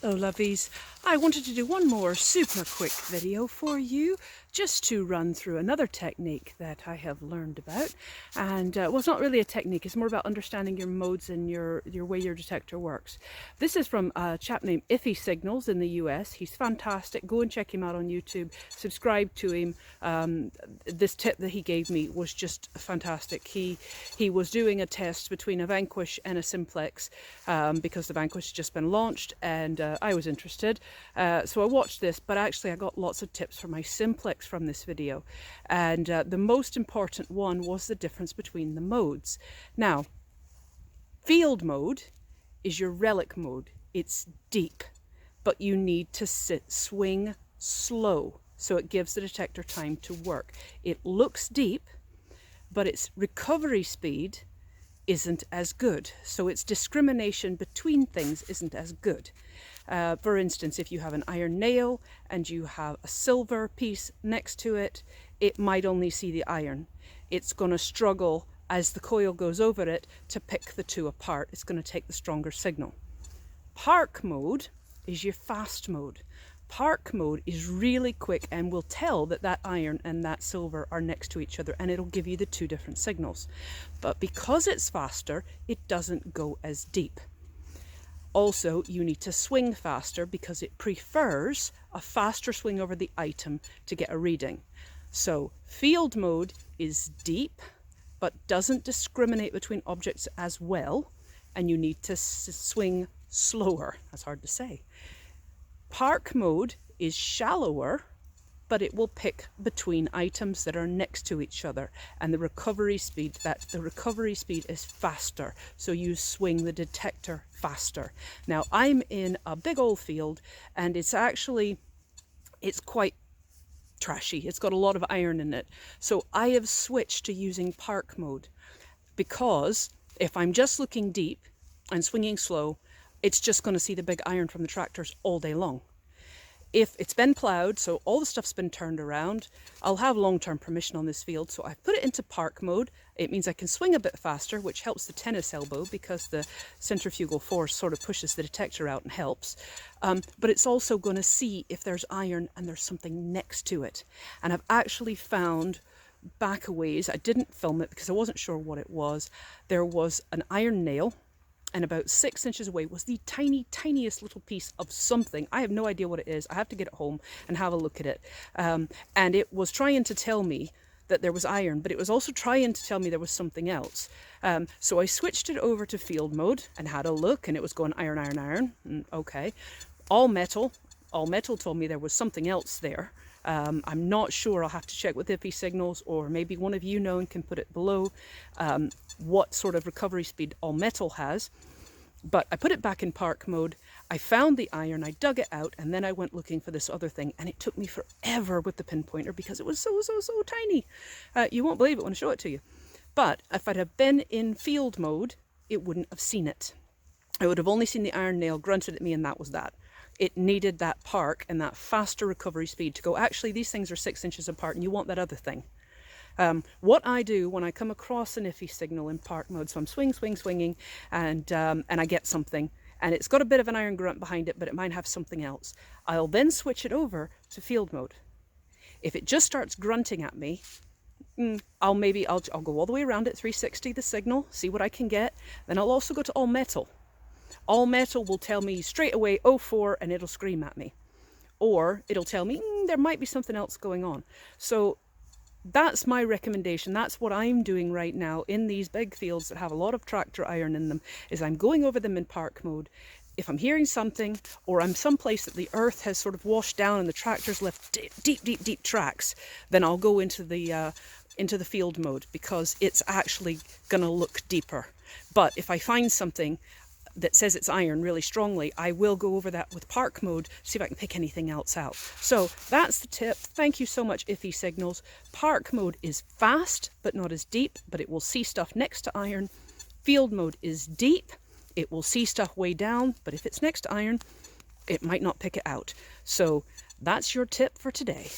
Hello lovies, I wanted to do one more super quick video for you just to run through another technique that I have learned about. And well, it's not really a technique, it's more about understanding your modes and your way your detector works. This is from a chap named Iffy Signals in the US. He's fantastic. Go and check him out on YouTube, subscribe to him. This tip that he gave me was just fantastic. He was doing a test between a Vanquish and a Simplex because the Vanquish has just been launched, and I was interested, so I watched this, but actually I got lots of tips for my Simplex from this video, and the most important one was the difference between the modes. Now, field mode is your relic mode. It's deep, but you need to swing slow, so it gives the detector time to work. It looks deep, but its recovery speed isn't as good, so its discrimination between things isn't as good. For instance, if you have an iron nail and you have a silver piece next to it, it might only see the iron. It's going to struggle as the coil goes over it to pick the two apart. It's going to take the stronger signal. Park mode is your fast mode. Park mode is really quick and will tell that that iron and that silver are next to each other, and it'll give you the two different signals. But because it's faster, it doesn't go as deep. Also, you need to swing faster because it prefers a faster swing over the item to get a reading. So field mode is deep but doesn't discriminate between objects as well, and you need to swing slower. That's hard to say. Park mode is shallower, but it will pick between items that are next to each other, and the recovery speed is faster, so you swing the detector faster. Now, I'm in a big old field, and it's quite trashy. It's got a lot of iron in it, so I have switched to using park mode, because if I'm just looking deep and swinging slow, it's just going to see the big iron from the tractors all day long. If it's been ploughed, so all the stuff's been turned around, I'll have long-term permission on this field, so I've put it into park mode. It means I can swing a bit faster, which helps the tennis elbow because the centrifugal force sort of pushes the detector out and helps. But it's also going to see if there's iron and there's something next to it. And I've actually found back a ways, I didn't film it because I wasn't sure what it was, there was an iron nail, and about 6 inches away was the tiniest little piece of something. I have no idea what it is. I have to get it home and have a look at it. And it was trying to tell me that there was iron, but it was also trying to tell me there was something else. So I switched it over to field mode and had a look, and it was going iron, iron, iron. Okay. All metal told me there was something else there. I'm not sure. I'll have to check with Iffy Signals, or maybe one of you know and can put it below what sort of recovery speed all metal has. But I put it back in park mode. I found the iron, I dug it out, and then I went looking for this other thing, and it took me forever with the pinpointer because it was so tiny. You won't believe it when I show it to you. But if I'd have been in field mode, it wouldn't have seen it. I would have only seen the iron nail, grunted at me, and that was that. It needed that park and that faster recovery speed to go, actually, these things are 6 inches apart and you want that other thing. What I do when I come across an Iffy signal in park mode, so I'm swinging, and I get something, and it's got a bit of an iron grunt behind it, but it might have something else. I'll then switch it over to field mode. If it just starts grunting at me, I'll go all the way around it, 360 the signal, see what I can get. Then I'll also go to all metal. All metal will tell me straight away 04, and it'll scream at me. Or it'll tell me there might be something else going on. So that's my recommendation. That's what I'm doing right now in these big fields that have a lot of tractor iron in them, is I'm going over them in park mode. If I'm hearing something, or I'm someplace that the earth has sort of washed down and the tractor's left deep tracks, then I'll go into the field mode, because it's actually going to look deeper. But if I find something that says it's iron really strongly, I will go over that with park mode, see if I can pick anything else out. So that's the tip. Thank you so much, Iffy Signals. Park mode is fast, but not as deep, but it will see stuff next to iron. Field mode is deep. It will see stuff way down, but if it's next to iron, it might not pick it out. So that's your tip for today.